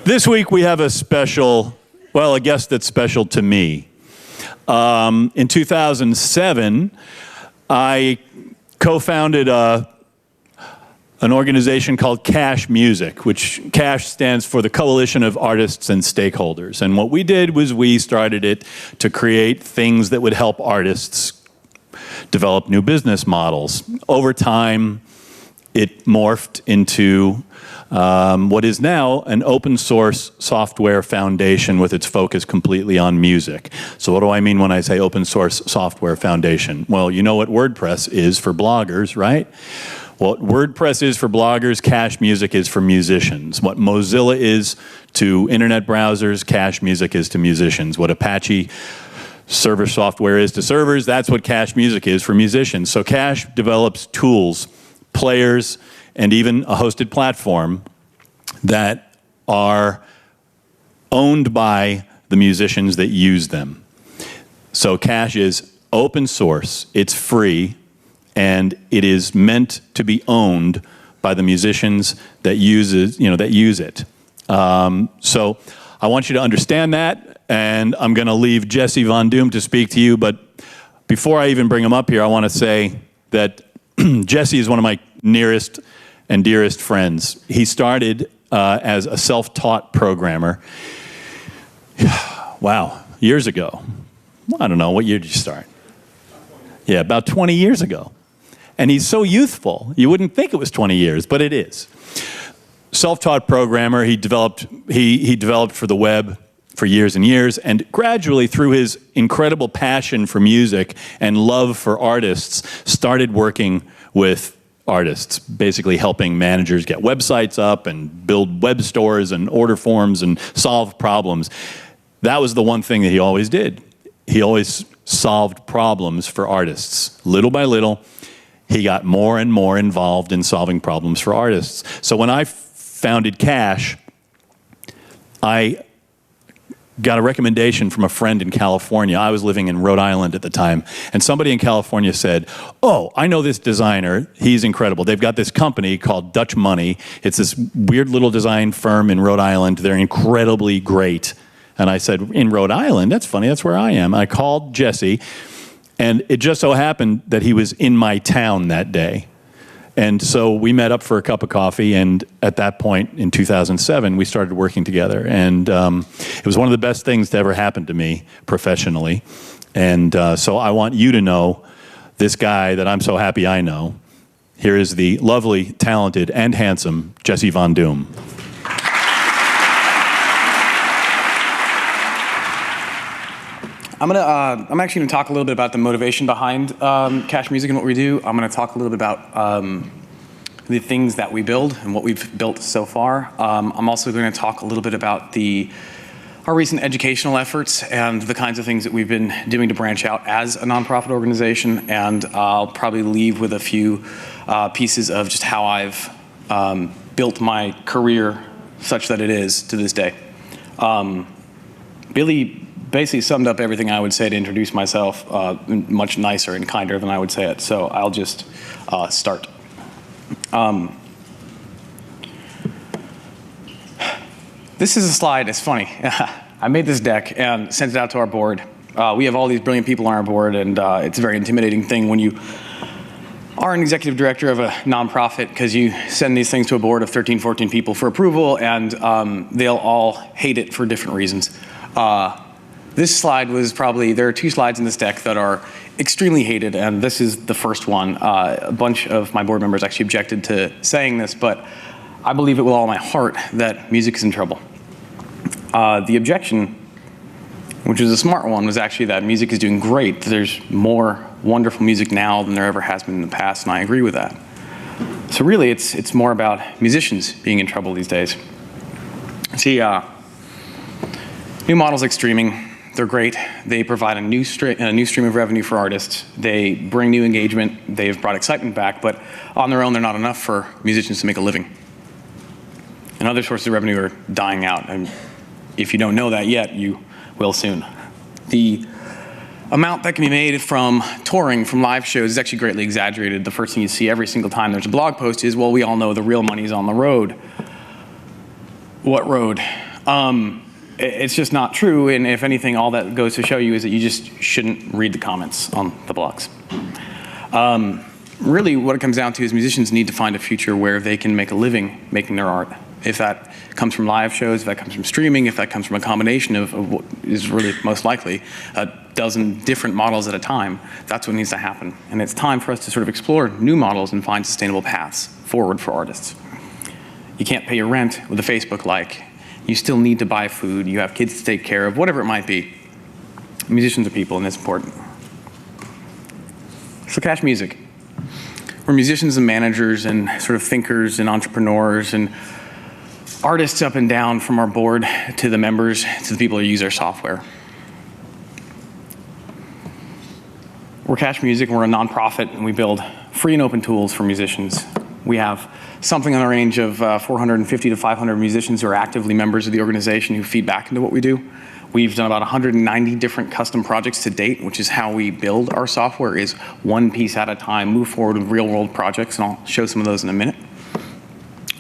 This week we have a special, well, a guest that's special to me. In 2007, I co-founded an organization called Cash Music, which Cash stands for the Coalition of Artists and Stakeholders. And what we did was we started it to create things that would help artists develop new business models. Over time, it morphed into what is now an open source software foundation with its focus completely on music. So what do I mean when I say open source software foundation? Well, you know what WordPress is for bloggers, right? What WordPress is for bloggers, Cash Music is for musicians. What Mozilla is to internet browsers, Cash Music is to musicians. What Apache server software is to servers, that's what Cash Music is for musicians. So Cash develops tools, players, and even a hosted platform that are owned by the musicians that use them. So Cash is open source, it's free, and it is meant to be owned by the musicians that use it. So I want you to understand that, and I'm going to leave Jesse Von Doom to speak to you. But before I even bring him up here, I want to say that Jesse is one of my nearest and dearest friends. He started as a self-taught programmer. Wow, years ago. I don't know, what year did you start? Yeah, about 20 years ago. And he's so youthful, you wouldn't think it was 20 years, but it is. Self-taught programmer, he developed for the web for years and years, and gradually through his incredible passion for music and love for artists, started working with artists, basically helping managers get websites up and build web stores and order forms and solve problems. That was the one thing that he always did. He always solved problems for artists. Little by little, he got more and more involved in solving problems for artists. So when I founded Cash, I got a recommendation from a friend in California. I was living in Rhode Island at the time, and somebody in California said, oh, I know this designer, he's incredible. They've got this company called Dutch Money. It's this weird little design firm in Rhode Island. They're incredibly great. And I said, in Rhode Island? That's funny, that's where I am. I called Jesse, and it just so happened that he was in my town that day. And so we met up for a cup of coffee, and at that point in 2007, we started working together. And it was one of the best things to ever happen to me professionally. And so I want you to know this guy that I'm so happy I know. Here is the lovely, talented, and handsome Jesse Von Doom. I'm actually going to talk a little bit about the motivation behind Cash Music and what we do. I'm going to talk a little bit about the things that we build and what we've built so far. I'm also going to talk a little bit about our recent educational efforts and the kinds of things that we've been doing to branch out as a nonprofit organization. And I'll probably leave with a few pieces of just how I've built my career such that it is to this day. Billy basically summed up everything I would say to introduce myself much nicer and kinder than I would say it. So I'll just start. This is a slide, it's funny. I made this deck and sent it out to our board. We have all these brilliant people on our board, and it's a very intimidating thing when you are an executive director of a nonprofit, because you send these things to a board of 13, 14 people for approval, and they'll all hate it for different reasons. This slide was probably, there are two slides in this deck that are extremely hated, and this is the first one. A bunch of my board members actually objected to saying this, but I believe it with all my heart that music is in trouble. The objection, which was a smart one, was actually that music is doing great. There's more wonderful music now than there ever has been in the past, and I agree with that. So really, it's more about musicians being in trouble these days. See, new models like streaming, they're great. They provide a new stream of revenue for artists. They bring new engagement. They've brought excitement back, but on their own, they're not enough for musicians to make a living. And other sources of revenue are dying out. And if you don't know that yet, you will soon. The amount that can be made from touring, from live shows, is actually greatly exaggerated. The first thing you see every single time there's a blog post is, well, we all know the real money's on the road. What road? It's just not true, and if anything, all that goes to show you is that you just shouldn't read the comments on the blogs. Really, what it comes down to is musicians need to find a future where they can make a living making their art. If that comes from live shows, if that comes from streaming, if that comes from a combination of what is really most likely a dozen different models at a time, that's what needs to happen. And it's time for us to sort of explore new models and find sustainable paths forward for artists. You can't pay your rent with a Facebook like. You still need to buy food. You have kids to take care of, whatever it might be. Musicians are people, and it's important. So Cash Music. We're musicians and managers and sort of thinkers and entrepreneurs and artists up and down, from our board to the members to the people who use our software. We're Cash Music, and we're a nonprofit, and we build free and open tools for musicians. We have something in the range of 450 to 500 musicians who are actively members of the organization who feed back into what we do. We've done about 190 different custom projects to date, which is how we build our software, is one piece at a time, move forward with real world projects, and I'll show some of those in a minute.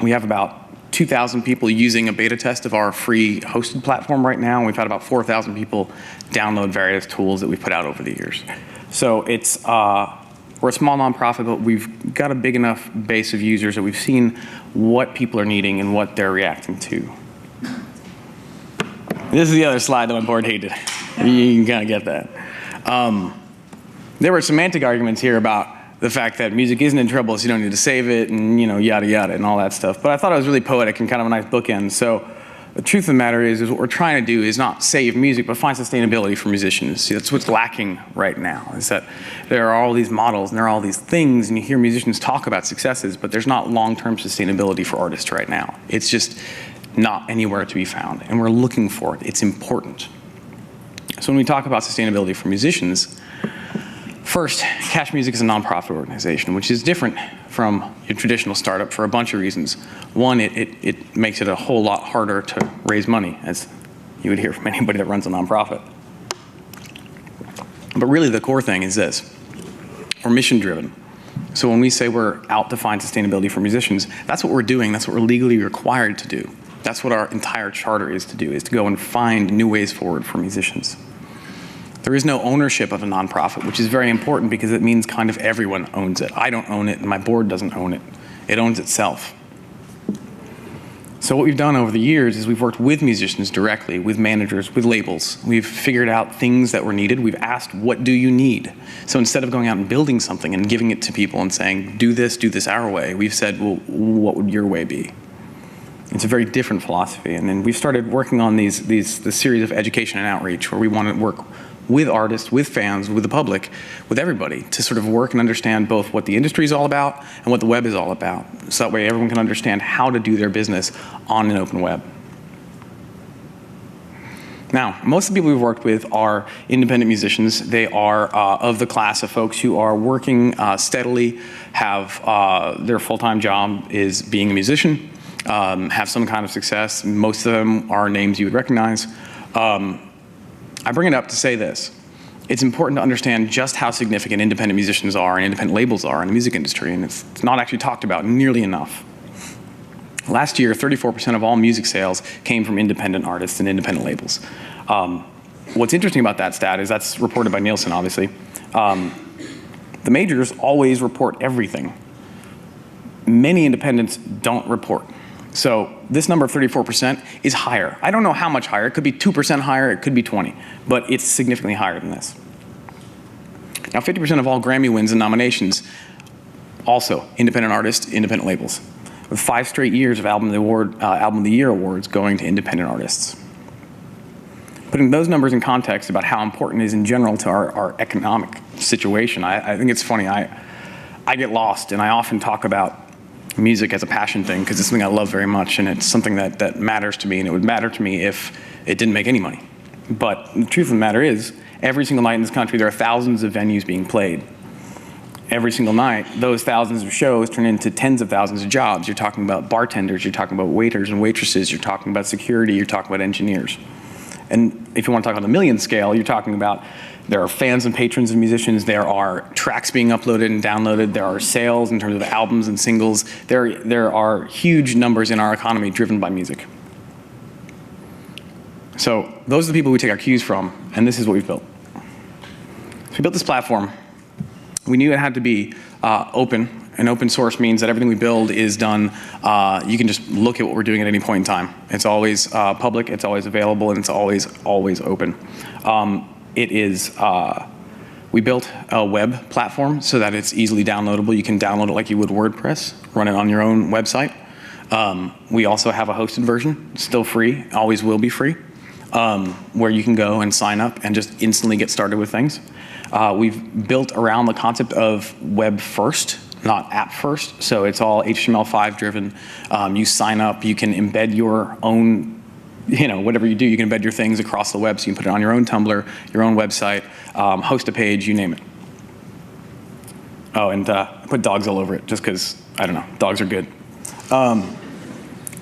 We have about 2,000 people using a beta test of our free hosted platform right now. We've had about 4,000 people download various tools that we've put out over the years. So it's, we're a small nonprofit, but we've got a big enough base of users that we've seen what people are needing and what they're reacting to. This is the other slide that my board hated. You can kind of get that. There were semantic arguments here about the fact that music isn't in trouble, so you don't need to save it, and yada yada and all that stuff. But I thought it was really poetic and kind of a nice bookend. So the truth of the matter is what we're trying to do is not save music, but find sustainability for musicians. See, that's what's lacking right now, is that there are all these models and there are all these things, and you hear musicians talk about successes, but there's not long-term sustainability for artists right now. It's just not anywhere to be found, and we're looking for it. It's important. So when we talk about sustainability for musicians, first, Cash Music is a nonprofit organization, which is different from your traditional startup for a bunch of reasons. One, it makes it a whole lot harder to raise money, as you would hear from anybody that runs a nonprofit. But really the core thing is this: we're mission driven. So when we say we're out to find sustainability for musicians, that's what we're doing. That's what we're legally required to do. That's what our entire charter is to do, is to go and find new ways forward for musicians. There is no ownership of a nonprofit, which is very important because it means kind of everyone owns it. I don't own it, and my board doesn't own it. It owns itself. So what we've done over the years is we've worked with musicians directly, with managers, with labels. We've figured out things that were needed. We've asked, what do you need? So instead of going out and building something and giving it to people and saying, do this our way, we've said, well, what would your way be? It's a very different philosophy. And then we've started working on this series of education and outreach where we want to work with artists, with fans, with the public, with everybody, to sort of work and understand both what the industry is all about and what the web is all about. So that way everyone can understand how to do their business on an open web. Now, most of the people we've worked with are independent musicians. They are of the class of folks who are working steadily, have their full-time job is being a musician, have some kind of success. Most of them are names you would recognize. I bring it up to say this: it's important to understand just how significant independent musicians are and independent labels are in the music industry, and it's not actually talked about nearly enough. Last year, 34% of all music sales came from independent artists and independent labels. What's interesting about that stat is that's reported by Nielsen, obviously. The majors always report everything. Many independents don't report. So this number of 34% is higher. I don't know how much higher. It could be 2% higher, it could be 20, but it's significantly higher than this. Now, 50% of all Grammy wins and nominations, also independent artists, independent labels, with 5 straight years of Album of the Year awards going to independent artists. Putting those numbers in context about how important it is in general to our economic situation, I think it's funny. I get lost, and I often talk about music as a passion thing because it's something I love very much, and it's something that matters to me, and it would matter to me if it didn't make any money. But the truth of the matter is, every single night in this country, there are thousands of venues being played. Every single night, those thousands of shows turn into tens of thousands of jobs. You're talking about bartenders, you're talking about waiters and waitresses, you're talking about security, you're talking about engineers. And if you want to talk on the million scale, you're talking about There are fans and patrons of musicians. There are tracks being uploaded and downloaded. There are sales in terms of albums and singles. There are huge numbers in our economy driven by music. So those are the people we take our cues from, and this is what we've built. So we built this platform. We knew it had to be open, and open source means that everything we build is done, you can just look at what we're doing at any point in time. It's always public, it's always available, and it's always open. We built a web platform so that it's easily downloadable. You can download it like you would WordPress, run it on your own website. We also have a hosted version, still free, always will be free, where you can go and sign up and just instantly get started with things. We've built around the concept of web first, not app first, so it's all HTML5 driven. You sign up, you can embed your own, whatever you do, you can embed your things across the web, so you can put it on your own Tumblr, your own website, host a page, you name it. Oh, and I put dogs all over it, just because, I don't know, dogs are good.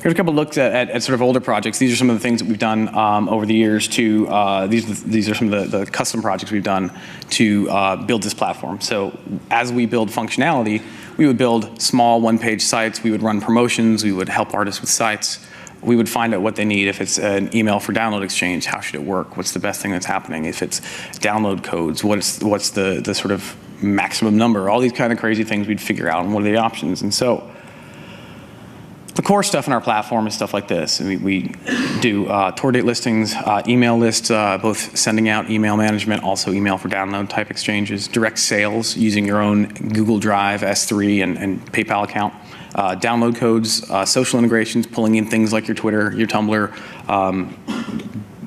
Here's a couple looks at sort of older projects. These are some of the things that we've done over the years to, these are some of the custom projects we've done to build this platform. So as we build functionality, we would build small one-page sites, we would run promotions, we would help artists with sites, we would find out what they need. If it's an email for download exchange, how should it work? What's the best thing that's happening? If it's download codes, what's the sort of maximum number? All these kind of crazy things we'd figure out, and what are the options? And so the core stuff in our platform is stuff like this. We do tour date listings, email lists, both sending out email management, also email for download type exchanges, direct sales using your own Google Drive, S3, and PayPal account, download codes, social integrations, pulling in things like your Twitter, your Tumblr,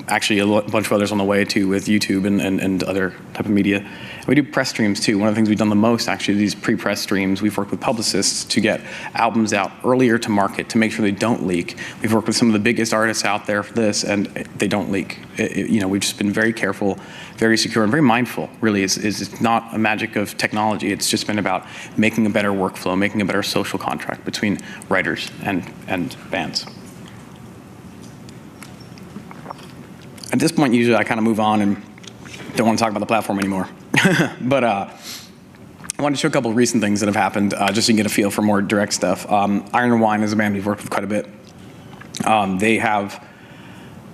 actually a bunch of others on the way too with YouTube and other type of media. We do press streams too. One of the things we've done the most, actually, these pre-press streams, we've worked with publicists to get albums out earlier to market to make sure they don't leak. We've worked with some of the biggest artists out there for this, and they don't leak. We've just been very careful, very secure, and very mindful, really. It's not a magic of technology. It's just been about making a better workflow, making a better social contract between writers and bands. At this point, usually I kind of move on and don't want to talk about the platform anymore. But I wanted to show a couple of recent things that have happened, just so you can get a feel for more direct stuff. Iron and Wine is a band we've worked with quite a bit. They have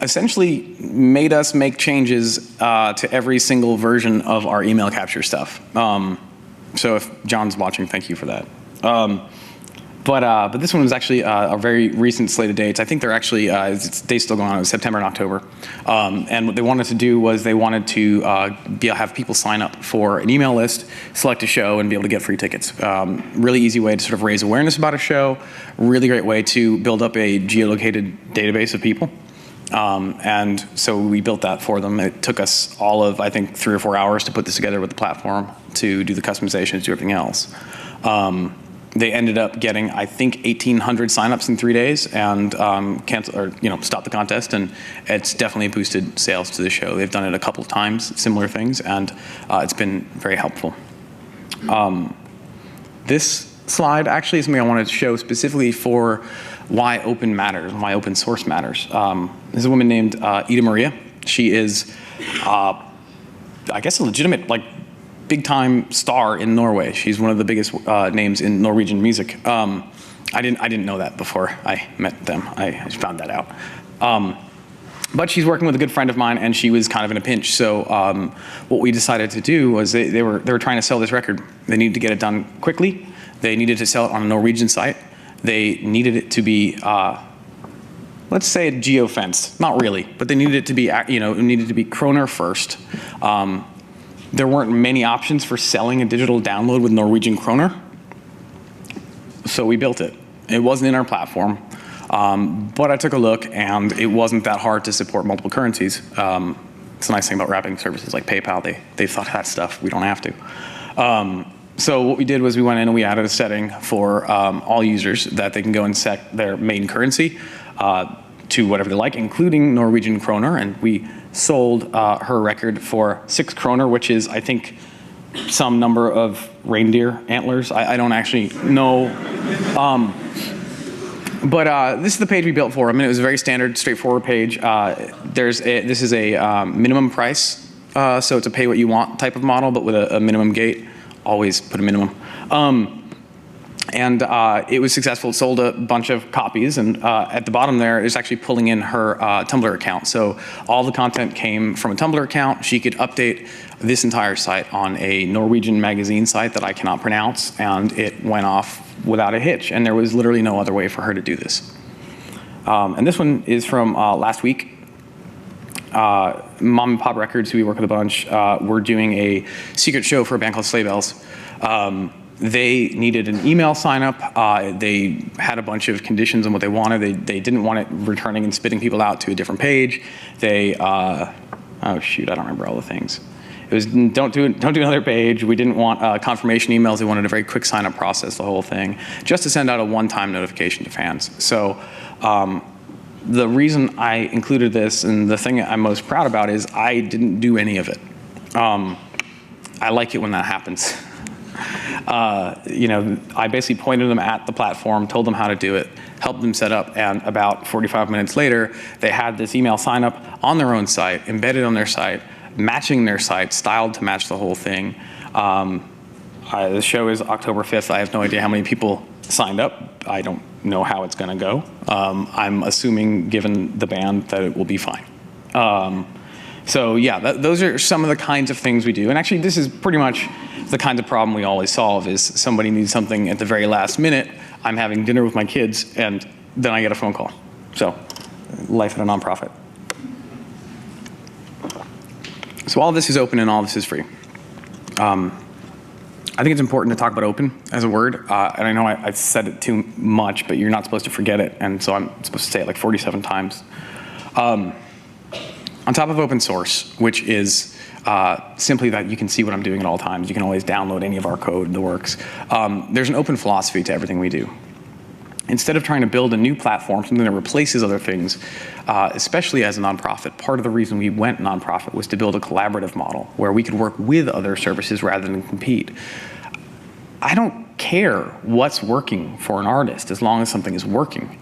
essentially made us make changes to every single version of our email capture stuff. So if John's watching, thank you for that. But this one was actually a very recent slate of dates. I think they're actually, dates still going on, it was September and October. And what they wanted to do was they wanted to have people sign up for an email list, select a show, and be able to get free tickets. Really easy way to sort of raise awareness about a show, really great way to build up a geolocated database of people. And so we built that for them. It took us all of, I think, 3 or 4 hours to put this together with the platform, to do the customizations, do everything else. They ended up getting, I think, 1,800 signups in 3 days, and stopped the contest, and it's definitely boosted sales to the show. They've done it a couple of times, similar things, and it's been very helpful. This slide actually is something I wanted to show specifically for why open matters, and why open source matters. There's a woman named Ida Maria. She is, I guess, a legitimate, big-time star in Norway. She's one of the biggest names in Norwegian music. I didn't know that before I met them. I found that out. But she's working with a good friend of mine, and she was kind of in a pinch. So what we decided to do was they were trying to sell this record. They needed to get it done quickly. They needed to sell it on a Norwegian site. They needed it to be, let's say, geo-fenced. Not really, but they needed it to be, it needed to be kroner first. There weren't many options for selling a digital download with Norwegian kroner, so we built it. It wasn't in our platform, but I took a look, and it wasn't that hard to support multiple currencies. It's a nice thing about wrapping services like PayPal. They thought that stuff. We don't have to. So what we did was we went in and we added a setting for all users that they can go and set their main currency to whatever they like, including Norwegian kroner, and we sold her record for 6 kroner, which is, I think, some number of reindeer antlers. I don't actually know. But this is the page we built for them, and it was a very standard, straightforward page. This is a minimum price So it's a pay what you want type of model, but with a minimum gate. Always put a minimum. It was successful. It sold a bunch of copies, and at the bottom there is actually pulling in her Tumblr account. So all the content came from a Tumblr account. She could update this entire site on a Norwegian magazine site that I cannot pronounce, and it went off without a hitch, and there was literally no other way for her to do this. And this one is from last week. Mom and Pop Records, who we work with a bunch, were doing a secret show for a band called Sleigh Bells. They needed an email sign up. They had a bunch of conditions on what they wanted. They didn't want it returning and spitting people out to a different page. They, oh shoot, I don't remember all the things. It was don't do another page. We didn't want confirmation emails. We wanted a very quick sign up process, the whole thing, just to send out a one-time notification to fans. So the reason I included this, and the thing I'm most proud about, is I didn't do any of it. I like it when that happens. I basically pointed them at the platform, told them how to do it, helped them set up, and about 45 minutes later, they had this email sign up on their own site, embedded on their site, matching their site, styled to match the whole thing. The show is October 5th. I have no idea how many people signed up. I don't know how it's going to go. I'm assuming, given the band, that it will be fine. So yeah, those are some of the kinds of things we do. And actually, this is pretty much the kind of problem we always solve, is somebody needs something at the very last minute. I'm having dinner with my kids, and then I get a phone call. So, life at a nonprofit. So all of this is open and all of this is free. I think it's important to talk about open as a word. And I know I've said it too much, but you're not supposed to forget it. And so I'm supposed to say it like 47 times. On top of open source, which is simply that you can see what I'm doing at all times. You can always download any of our code, the works. There's an open philosophy to everything we do. Instead of trying to build a new platform, something that replaces other things, especially as a nonprofit, part of the reason we went nonprofit was to build a collaborative model where we could work with other services rather than compete. I don't care what's working for an artist as long as something is working.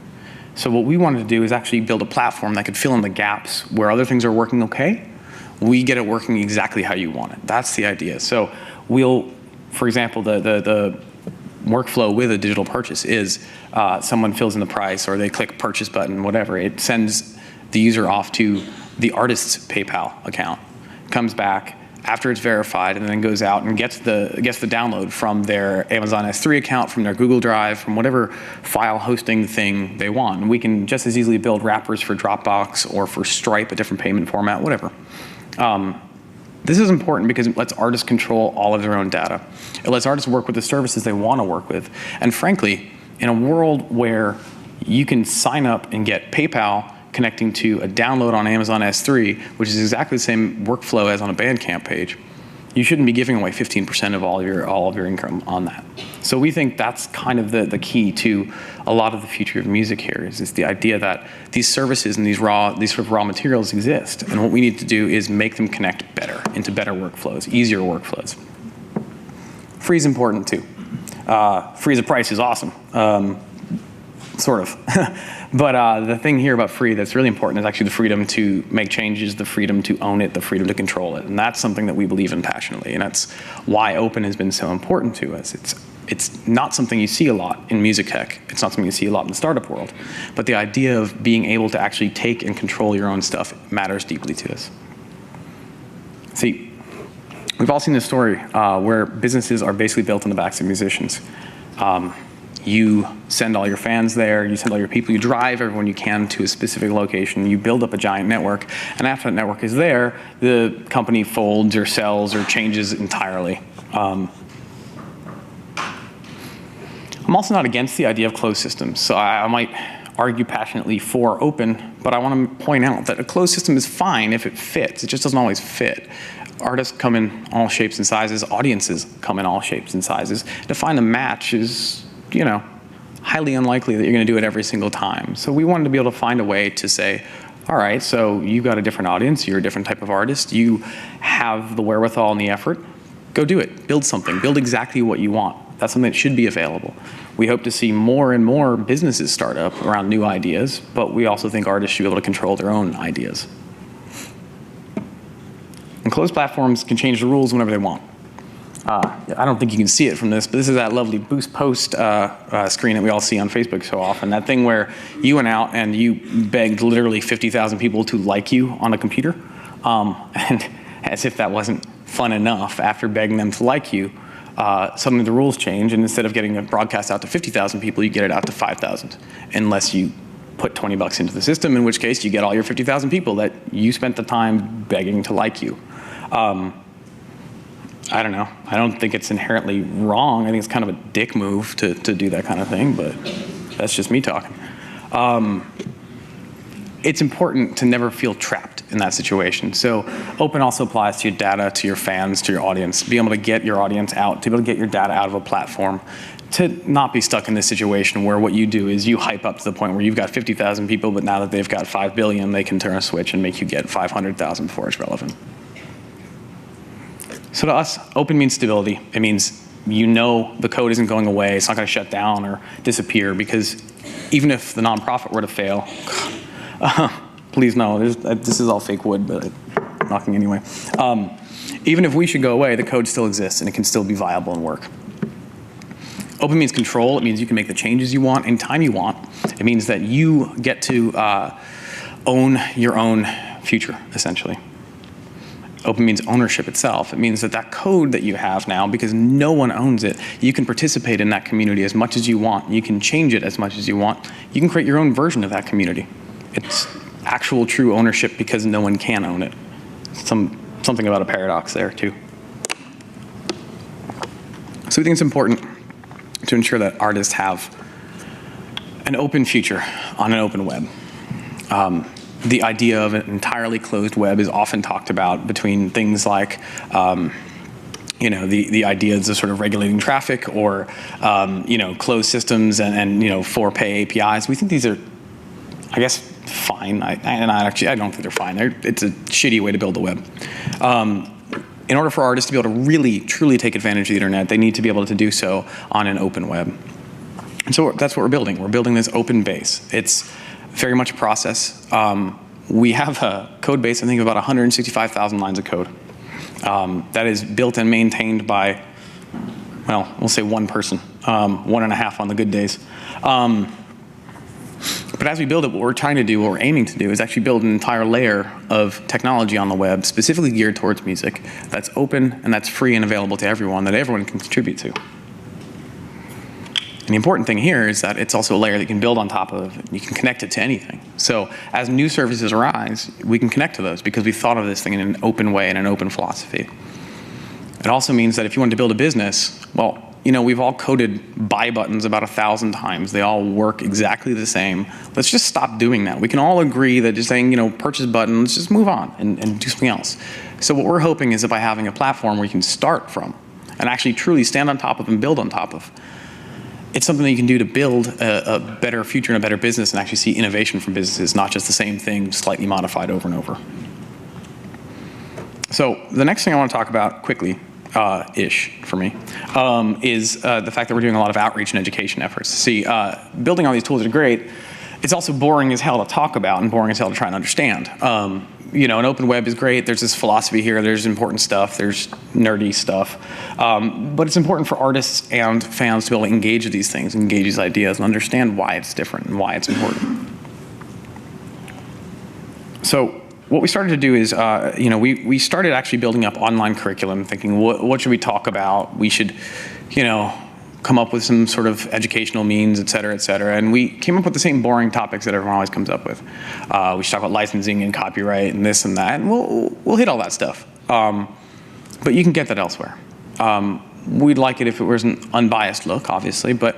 So what we wanted to do is actually build a platform that could fill in the gaps where other things are working okay. We get it working exactly how you want it. That's the idea. So we'll, for example, the workflow with a digital purchase is someone fills in the price or they click purchase button, whatever. It sends the user off to the artist's PayPal account, comes back after it's verified, and then goes out and gets the download from their Amazon S3 account, from their Google Drive, from whatever file hosting thing they want. And we can just as easily build wrappers for Dropbox or for Stripe, a different payment format, whatever. This is important because it lets artists control all of their own data. It lets artists work with the services they want to work with. And frankly, in a world where you can sign up and get PayPal connecting to a download on Amazon S3, which is exactly the same workflow as on a Bandcamp page, you shouldn't be giving away 15% of all of your income on that. So we think that's kind of the key to a lot of the future of music here, is the idea that these services and these sort of raw materials exist, and what we need to do is make them connect better into better workflows, easier workflows. Free is important too. Free as a price is awesome, sort of. But the thing here about free that's really important is actually the freedom to make changes, the freedom to own it, the freedom to control it. And that's something that we believe in passionately. And that's why open has been so important to us. It's not something you see a lot in music tech. It's not something you see a lot in the startup world. But the idea of being able to actually take and control your own stuff matters deeply to us. See, we've all seen this story where businesses are basically built on the backs of musicians. You send all your fans there, you send all your people, you drive everyone you can to a specific location, you build up a giant network, and after that network is there, the company folds or sells or changes entirely. I'm also not against the idea of closed systems, so I might argue passionately for open, but I want to point out that a closed system is fine if it fits. It just doesn't always fit. Artists come in all shapes and sizes, audiences come in all shapes and sizes. To find a match is, highly unlikely that you're going to do it every single time. So we wanted to be able to find a way to say, all right, so you've got a different audience, you're a different type of artist, you have the wherewithal and the effort, go do it. Build something. Build exactly what you want. That's something that should be available. We hope to see more and more businesses start up around new ideas, but we also think artists should be able to control their own ideas. And closed platforms can change the rules whenever they want. I don't think you can see it from this, but this is that lovely boost post screen that we all see on Facebook so often. That thing where you went out and you begged literally 50,000 people to like you on a computer. And as if that wasn't fun enough, after begging them to like you, suddenly the rules change, and instead of getting a broadcast out to 50,000 people, you get it out to 5,000, unless you put $20 into the system, in which case you get all your 50,000 people that you spent the time begging to like you. I don't know. I don't think it's inherently wrong. I think it's kind of a dick move to do that kind of thing, but that's just me talking. It's important to never feel trapped in that situation. So open also applies to your data, to your fans, to your audience. Be able to get your audience out, to be able to get your data out of a platform, to not be stuck in this situation where what you do is you hype up to the point where you've got 50,000 people, but now that they've got 5 billion, they can turn a switch and make you get 500,000 before it's relevant. So to us, open means stability. It means you know the code isn't going away, it's not going to shut down or disappear, because even if the nonprofit were to fail, please no, this is all fake wood, but I'm knocking anyway. Even if we should go away, the code still exists and it can still be viable and work. Open means control. It means you can make the changes you want anytime you want. It means that you get to own your own future, essentially. Open means ownership itself. It means that that code that you have now, because no one owns it, you can participate in that community as much as you want. You can change it as much as you want. You can create your own version of that community. It's actual true ownership because no one can own it. Something about a paradox there too. So we think it's important to ensure that artists have an open future on an open web. The idea of an entirely closed web is often talked about between things like, the ideas of sort of regulating traffic or, closed systems and for pay APIs. We think these are, I guess, fine. I don't think they're fine. It's a shitty way to build the web. In order for artists to be able to really, truly take advantage of the internet, they need to be able to do so on an open web. And so that's what we're building. We're building this open base. It's very much a process. We have a code base, I think, of about 165,000 lines of code. That is built and maintained by, well, we'll say one person, 1.5 on the good days. But as we build it, what we're trying to do, what we're aiming to do, is actually build an entire layer of technology on the web, specifically geared towards music, that's open and that's free and available to everyone, that everyone can contribute to. And the important thing here is that it's also a layer that you can build on top of. You can connect it to anything. So as new services arise, we can connect to those because we thought of this thing in an open way and an open philosophy. It also means that if you want to build a business, well, we've all coded buy buttons about 1,000 times. They all work exactly the same. Let's just stop doing that. We can all agree that just saying, purchase button, let's just move on and do something else. So what we're hoping is that by having a platform where you can start from and actually truly stand on top of and build on top of, it's something that you can do to build a better future and a better business and actually see innovation from businesses, not just the same thing, slightly modified over and over. So the next thing I want to talk about quickly, ish for me, is the fact that we're doing a lot of outreach and education efforts. See, building all these tools are great. It's also boring as hell to talk about and boring as hell to try and understand. An open web is great. There's this philosophy here. There's important stuff. There's nerdy stuff. But it's important for artists and fans to be able to engage with these things, engage these ideas, and understand why it's different and why it's important. So what we started to do is, we started actually building up online curriculum, thinking, what should we talk about? We should, come up with some sort of educational means, et cetera, et cetera. And we came up with the same boring topics that everyone always comes up with. We should talk about licensing and copyright and this and that, and we'll hit all that stuff. But you can get that elsewhere. We'd like it if it was an unbiased look, obviously, but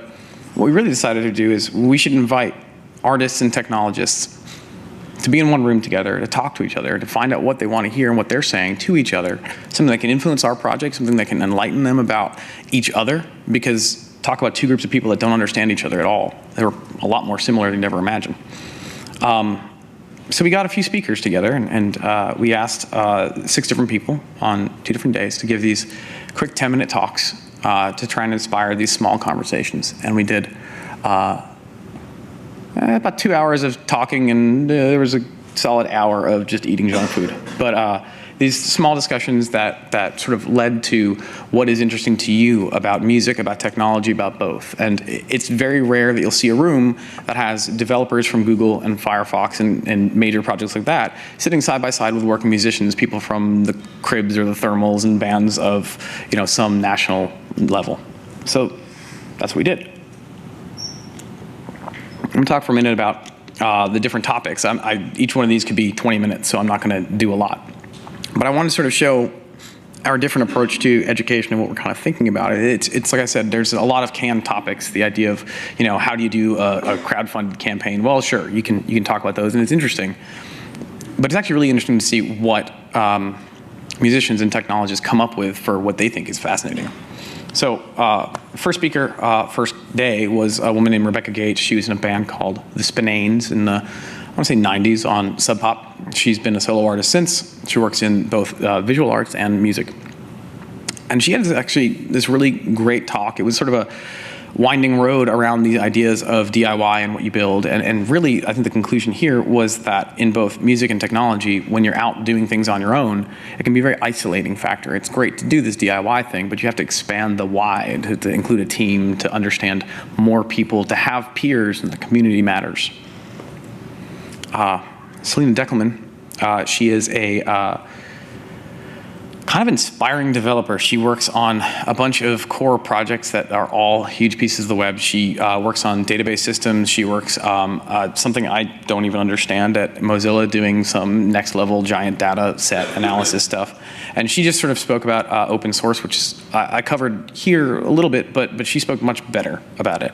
what we really decided to do is we should invite artists and technologists to be in one room together, to talk to each other, to find out what they want to hear and what they're saying to each other, something that can influence our project, something that can enlighten them about each other, because talk about two groups of people that don't understand each other at all. They're a lot more similar than you never imagine. So we got a few speakers together, and we asked 6 different people on 2 different days to give these quick 10-minute talks to try and inspire these small conversations. And we did about 2 hours of talking, and there was a solid hour of just eating junk food. But these small discussions that sort of led to what is interesting to you about music, about technology, about both. And it's very rare that you'll see a room that has developers from Google and Firefox and major projects like that sitting side by side with working musicians, people from the Cribs or the Thermals and bands of, you know, some national level. So that's what we did. I'm going to talk for a minute about the different topics. Each one of these could be 20 minutes, so I'm not going to do a lot. But I want to sort of show our different approach to education and what we're kind of thinking about it. It's like I said, there's a lot of canned topics. The idea of, you know, how do you do a crowdfunded campaign? Well, sure, you can talk about those, and it's interesting. But it's actually really interesting to see what musicians and technologists come up with for what they think is fascinating. So first speaker, first day, was a woman named Rebecca Gates. She was in a band called the Spinanes in the, I want to say 90s on Sub Pop. She's been a solo artist since. She works in both visual arts and music. And she had actually this really great talk. It was sort of a winding road around the ideas of DIY and what you build. And really, I think the conclusion here was that in both music and technology, when you're out doing things on your own, it can be a very isolating factor. It's great to do this DIY thing, but you have to expand the why to include a team, to understand more people, to have peers, and the community matters. Selena Deckelman, she is a kind of inspiring developer. She works on a bunch of core projects that are all huge pieces of the web. She works on database systems. She works something I don't even understand at Mozilla, doing some next level giant data set analysis stuff. And she just sort of spoke about open source, which is, I covered here a little bit, but she spoke much better about it.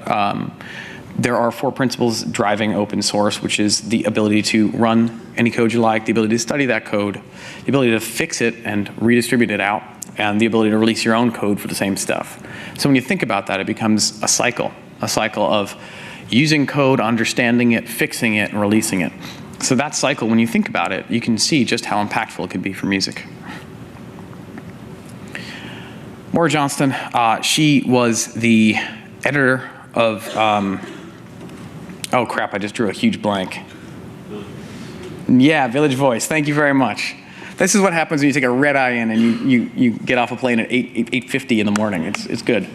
There are 4 principles driving open source, which is the ability to run any code you like, the ability to study that code, the ability to fix it and redistribute it out, and the ability to release your own code for the same stuff. So when you think about that, it becomes a cycle of using code, understanding it, fixing it, and releasing it. So that cycle, when you think about it, you can see just how impactful it could be for music. Maura Johnston, she was the editor of, oh crap, I just drew a huge blank. Yeah, Village Voice, thank you very much. This is what happens when you take a red eye in and you get off a plane at 8:50 in the morning. It's good.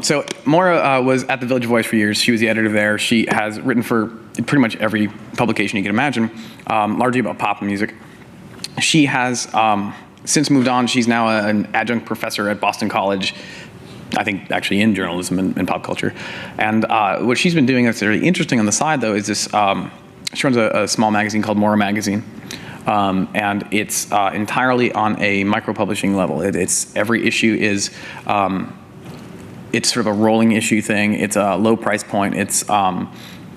So Maura was at the Village Voice for years. She was the editor there. She has written for pretty much every publication you can imagine, largely about pop music. She has since moved on. She's now an adjunct professor at Boston College, I think actually in journalism and pop culture. And what she's been doing that's really interesting on the side, though, is this, she runs a small magazine called Maura Magazine. And it's entirely on a micro-publishing level. It's every issue is, it's sort of a rolling issue thing. It's a low price point.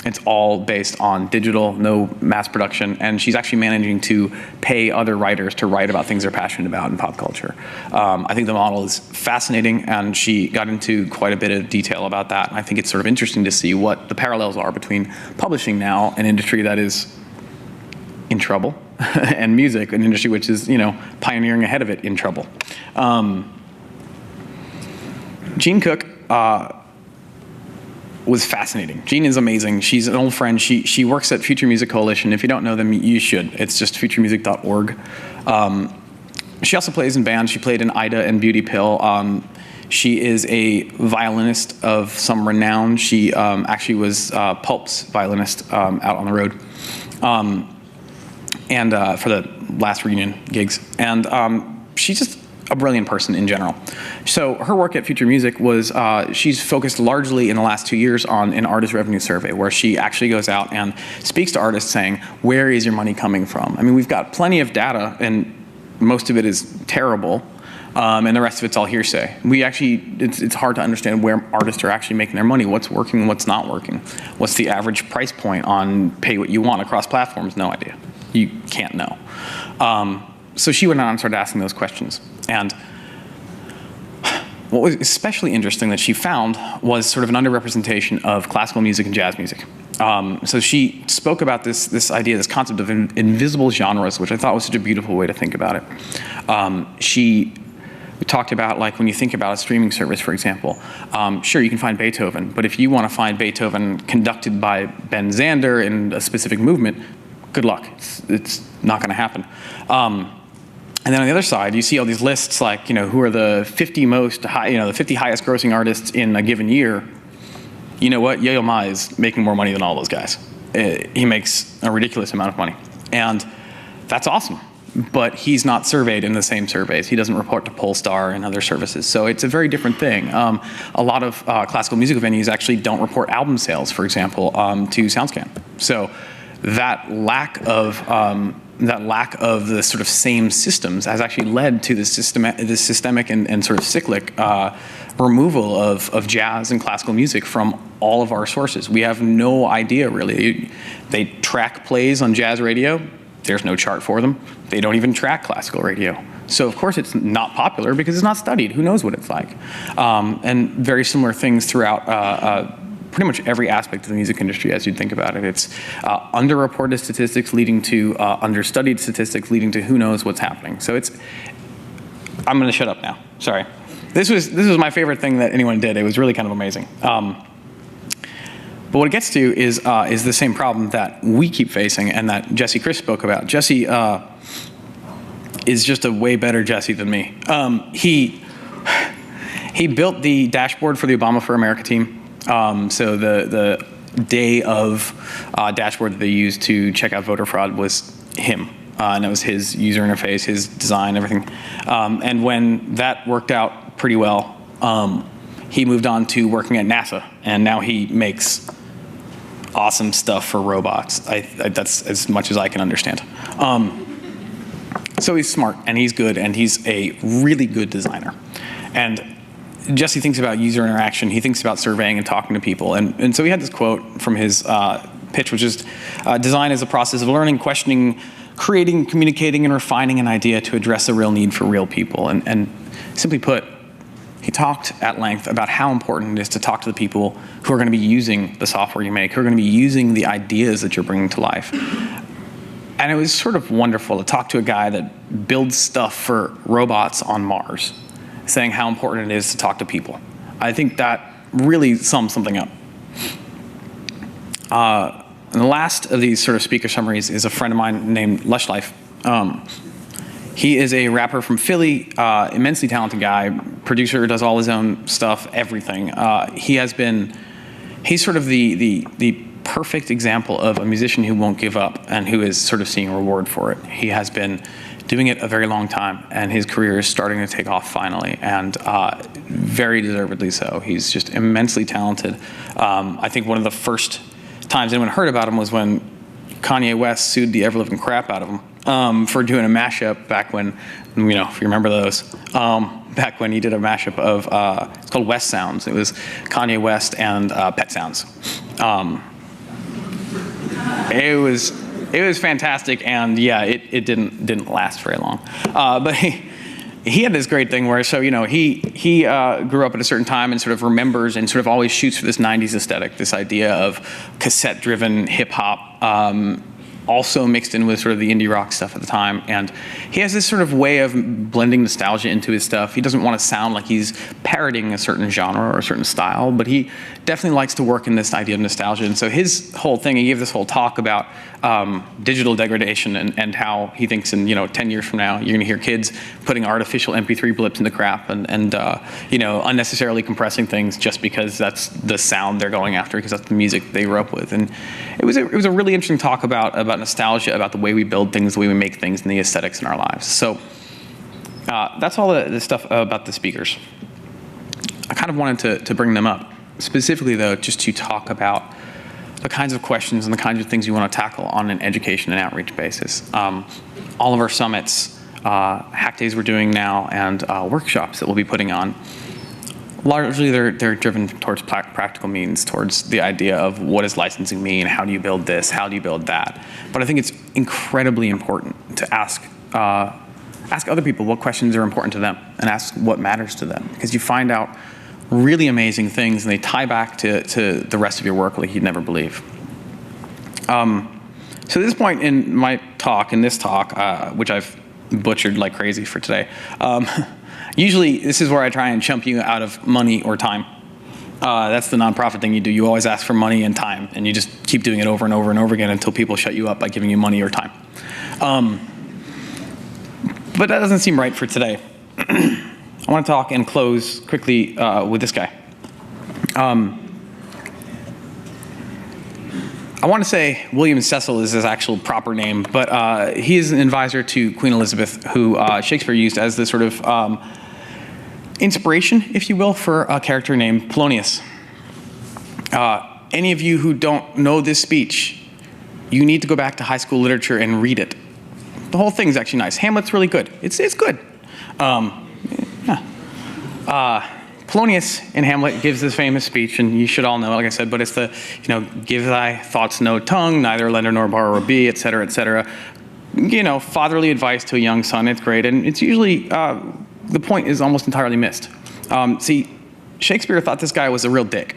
It's all based on digital, no mass production, and she's actually managing to pay other writers to write about things they're passionate about in pop culture. I think the model is fascinating, and she got into quite a bit of detail about that. And I think it's sort of interesting to see what the parallels are between publishing now, an industry that is in trouble, and music, an industry which is, you know, pioneering ahead of it, in trouble. Jean Cook was fascinating. Jean is amazing. She's an old friend. She works at Future Music Coalition. If you don't know them, you should. It's just futuremusic.org. She also plays in bands. She played in Ida and Beauty Pill. She is a violinist of some renown. She actually was Pulp's violinist out on the road, and for the last reunion gigs. And she's just a brilliant person in general. So her work at Future Music was, she's focused largely in the last 2 years on an artist revenue survey, where she actually goes out and speaks to artists saying, where is your money coming from? I mean, we've got plenty of data, and most of it is terrible, and the rest of it's all hearsay. We actually, it's hard to understand where artists are actually making their money, what's working and what's not working. What's the average price point on pay what you want across platforms? No idea. You can't know. So she went on and started asking those questions. And what was especially interesting that she found was sort of an underrepresentation of classical music and jazz music. So she spoke about this idea, this concept of invisible genres, which I thought was such a beautiful way to think about it. She talked about, like, when you think about a streaming service, for example, sure, you can find Beethoven, but if you want to find Beethoven conducted by Ben Zander in a specific movement, good luck. It's not going to happen. And then on the other side, you see all these lists like, who are the 50 the 50 highest grossing artists in a given year. You know what? Yo-Yo Ma is making more money than all those guys. He makes a ridiculous amount of money. And that's awesome. But he's not surveyed in the same surveys. He doesn't report to Polestar and other services. So it's a very different thing. A lot of classical music venues actually don't report album sales, for example, to SoundScan. So that lack of the sort of same systems has actually led to this systemic and sort of cyclic removal of jazz and classical music from all of our sources. We have no idea, really. They track plays on jazz radio. There's no chart for them. They don't even track classical radio. So of course it's not popular because it's not studied. Who knows what it's like? And very similar things throughout pretty much every aspect of the music industry as you'd think about it. It's underreported statistics leading to understudied statistics leading to who knows what's happening. So I'm gonna shut up now, sorry. This was my favorite thing that anyone did. It was really kind of amazing. But what it gets to is the same problem that we keep facing and that Jesse Chris spoke about. Jesse is just a way better Jesse than me. He built the dashboard for the Obama for America team. So the day of dashboard that they used to check out voter fraud was him. And it was his user interface, his design, everything. And when that worked out pretty well, he moved on to working at NASA. And now he makes awesome stuff for robots. That's as much as I can understand. So he's smart and he's good and he's a really good designer. And Jesse thinks about user interaction. He thinks about surveying and talking to people. And so he had this quote from his pitch, which is, design is a process of learning, questioning, creating, communicating, and refining an idea to address a real need for real people. And simply put, he talked at length about how important it is to talk to the people who are going to be using the software you make, who are going to be using the ideas that you're bringing to life. And it was sort of wonderful to talk to a guy that builds stuff for robots on Mars, saying how important it is to talk to people. I think that really sums something up. And the last of these sort of speaker summaries is a friend of mine named Lushlife. He is a rapper from Philly, immensely talented guy, producer, does all his own stuff, everything. He's sort of the perfect example of a musician who won't give up and who is sort of seeing a reward for it. He has been doing it a very long time, and his career is starting to take off finally, and very deservedly so. He's just immensely talented. I think one of the first times anyone heard about him was when Kanye West sued the ever-living crap out of him for doing a mashup back when, if you remember those, back when he did a mashup of, it's called West Sounds. It was Kanye West and Pet Sounds. It was fantastic, and yeah, it didn't last very long. But he had this great thing where, so he grew up at a certain time and sort of remembers and sort of always shoots for this 90s aesthetic, this idea of cassette-driven hip hop, also mixed in with sort of the indie rock stuff at the time. And he has this sort of way of blending nostalgia into his stuff. He doesn't want to sound like he's parroting a certain genre or a certain style, but he definitely likes to work in this idea of nostalgia. And so his whole thing, he gave this whole talk about digital degradation and how he thinks in 10 years from now, you're going to hear kids putting artificial MP3 blips into crap and unnecessarily compressing things just because that's the sound they're going after, because that's the music they grew up with. And it was a really interesting talk about nostalgia, about the way we build things, the way we make things, and the aesthetics in our lives. So that's all the stuff about the speakers. I kind of wanted to bring them up, specifically though, just to talk about the kinds of questions and the kinds of things you want to tackle on an education and outreach basis. All of our summits, hack days we're doing now, and workshops that we'll be putting on, largely they're driven towards practical means, towards the idea of what does licensing mean, how do you build this, how do you build that. But I think it's incredibly important to ask other people what questions are important to them and ask what matters to them, because you find out really amazing things and they tie back to the rest of your work like you'd never believe. So at this point in this talk, which I've butchered like crazy for today, usually this is where I try and chump you out of money or time. That's the nonprofit thing you do. You always ask for money and time, and you just keep doing it over and over and over again until people shut you up by giving you money or time. But that doesn't seem right for today. I want to talk and close quickly with this guy. I want to say William Cecil is his actual proper name, but he is an advisor to Queen Elizabeth, who Shakespeare used as the sort of inspiration, if you will, for a character named Polonius. Any of you who don't know this speech, you need to go back to high school literature and read it. The whole thing's actually nice. Hamlet's really good. It's good. Polonius in Hamlet gives this famous speech, and you should all know it, like I said, but it's the, give thy thoughts no tongue, neither lender nor borrower be, et cetera, et cetera. Fatherly advice to a young son, it's great, and it's usually, the point is almost entirely missed. See, Shakespeare thought this guy was a real dick.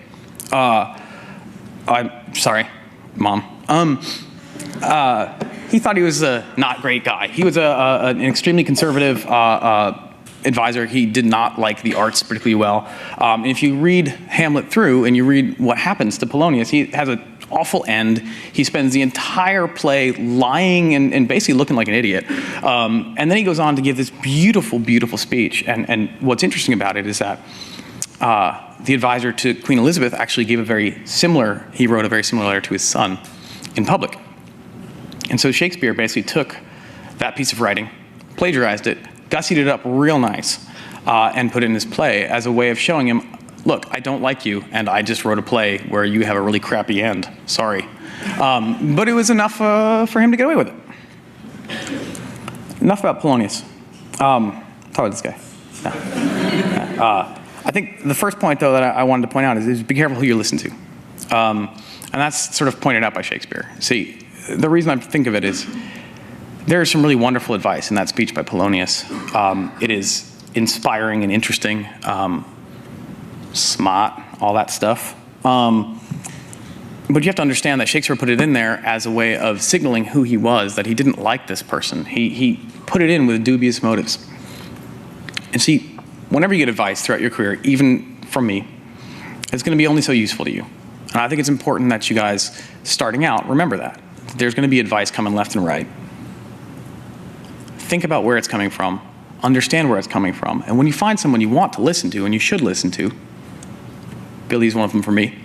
I'm sorry, Mom. He thought he was a not great guy. He was an extremely conservative advisor. He did not like the arts particularly well. And if you read Hamlet through and you read what happens to Polonius, he has an awful end. He spends the entire play lying and basically looking like an idiot. And then he goes on to give this beautiful, beautiful speech. And what's interesting about it is that the advisor to Queen Elizabeth actually gave he wrote a very similar letter to his son in public. And so Shakespeare basically took that piece of writing, plagiarized it, gussied it up real nice, and put it in his play as a way of showing him, look, I don't like you, and I just wrote a play where you have a really crappy end. Sorry. But it was enough for him to get away with it. Enough about Polonius. Talk about this guy. I think the first point, though, that I wanted to point out is be careful who you listen to. And that's sort of pointed out by Shakespeare. See, the reason I think of it is there is some really wonderful advice in that speech by Polonius. It is inspiring and interesting, smart, all that stuff. But you have to understand that Shakespeare put it in there as a way of signaling who he was, that he didn't like this person. He put it in with dubious motives. And see, whenever you get advice throughout your career, even from me, it's going to be only so useful to you. And I think it's important that you guys, starting out, remember that. There's going to be advice coming left and right. Think about where it's coming from, understand where it's coming from, and when you find someone you want to listen to and you should listen to, Billy's one of them for me,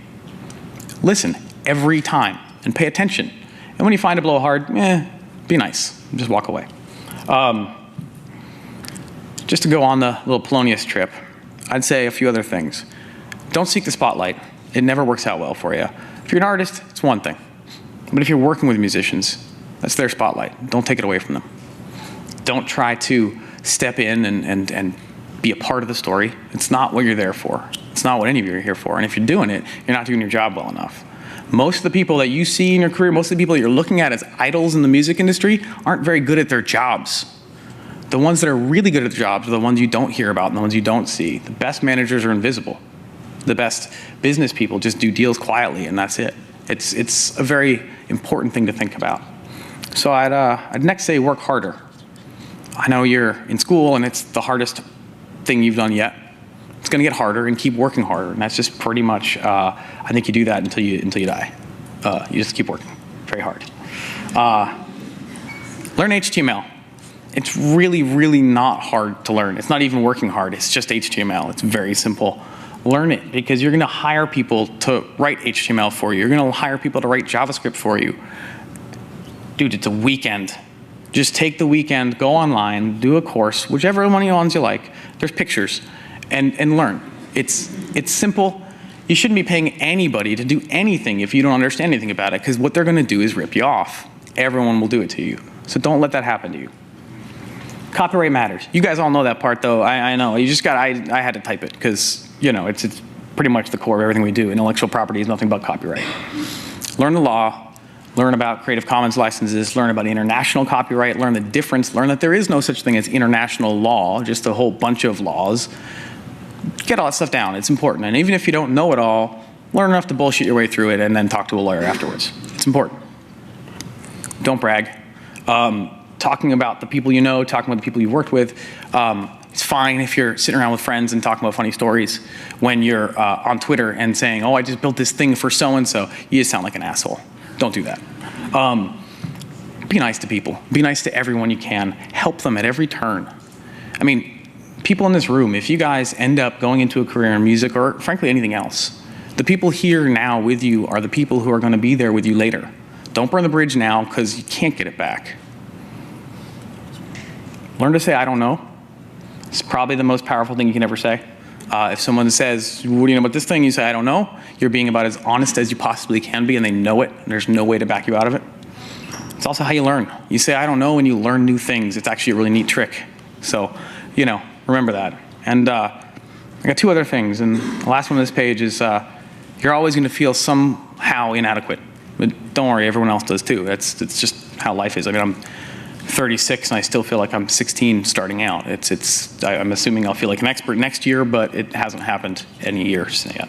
listen every time and pay attention. And when you find a blowhard, be nice, just walk away. Just to go on the little Polonius trip, I'd say a few other things. Don't seek the spotlight. It never works out well for you. If you're an artist, it's one thing. But if you're working with musicians, that's their spotlight. Don't take it away from them. Don't try to step in and be a part of the story. It's not what you're there for. It's not what any of you are here for. And if you're doing it, you're not doing your job well enough. Most of the people that you see in your career, most of the people that you're looking at as idols in the music industry aren't very good at their jobs. The ones that are really good at their jobs are the ones you don't hear about and the ones you don't see. The best managers are invisible. The best business people just do deals quietly, and that's it. It's a very important thing to think about. So I'd next say work harder. I know you're in school and it's the hardest thing you've done yet. It's going to get harder, and keep working harder. And that's just pretty much, I think you do that until you die. You just keep working very hard. Learn HTML. It's really, really not hard to learn. It's not even working hard. It's just HTML. It's very simple. Learn it, because you're going to hire people to write HTML for you. You're going to hire people to write JavaScript for you. Dude, it's a weekend. Just take the weekend, go online, do a course, whichever ones you like. There's pictures, and learn. It's simple. You shouldn't be paying anybody to do anything if you don't understand anything about it, because what they're going to do is rip you off. Everyone will do it to you. So don't let that happen to you. Copyright matters. You guys all know that part, though. I know. You just got. I had to type it because it's pretty much the core of everything we do. Intellectual property is nothing but copyright. Learn the law. Learn about Creative Commons licenses. Learn about international copyright. Learn the difference. Learn that there is no such thing as international law. Just a whole bunch of laws. Get all that stuff down. It's important. And even if you don't know it all, learn enough to bullshit your way through it, and then talk to a lawyer afterwards. It's important. Don't brag. Talking about the people you know, talking about the people you've worked with, It's fine if you're sitting around with friends and talking about funny stories. When you're on Twitter and saying, oh, I just built this thing for so-and-so, you just sound like an asshole. Don't do that. Be nice to people. Be nice to everyone you can. Help them at every turn. I mean, people in this room, if you guys end up going into a career in music or frankly anything else, the people here now with you are the people who are going to be there with you later. Don't burn the bridge now because you can't get it back. Learn to say, I don't know. It's probably the most powerful thing you can ever say. If someone says, what do you know about this thing? You say, I don't know. You're being about as honest as you possibly can be, and they know it, and there's no way to back you out of it. It's also how you learn. You say, I don't know, and you learn new things. It's actually a really neat trick. So, remember that. And I got 2 other things, and the last one on this page is you're always going to feel somehow inadequate. But don't worry, everyone else does too. It's just how life is. I mean, I'm 36 and I still feel like I'm 16 starting out. I'm assuming I'll feel like an expert next year, but it hasn't happened any years yet.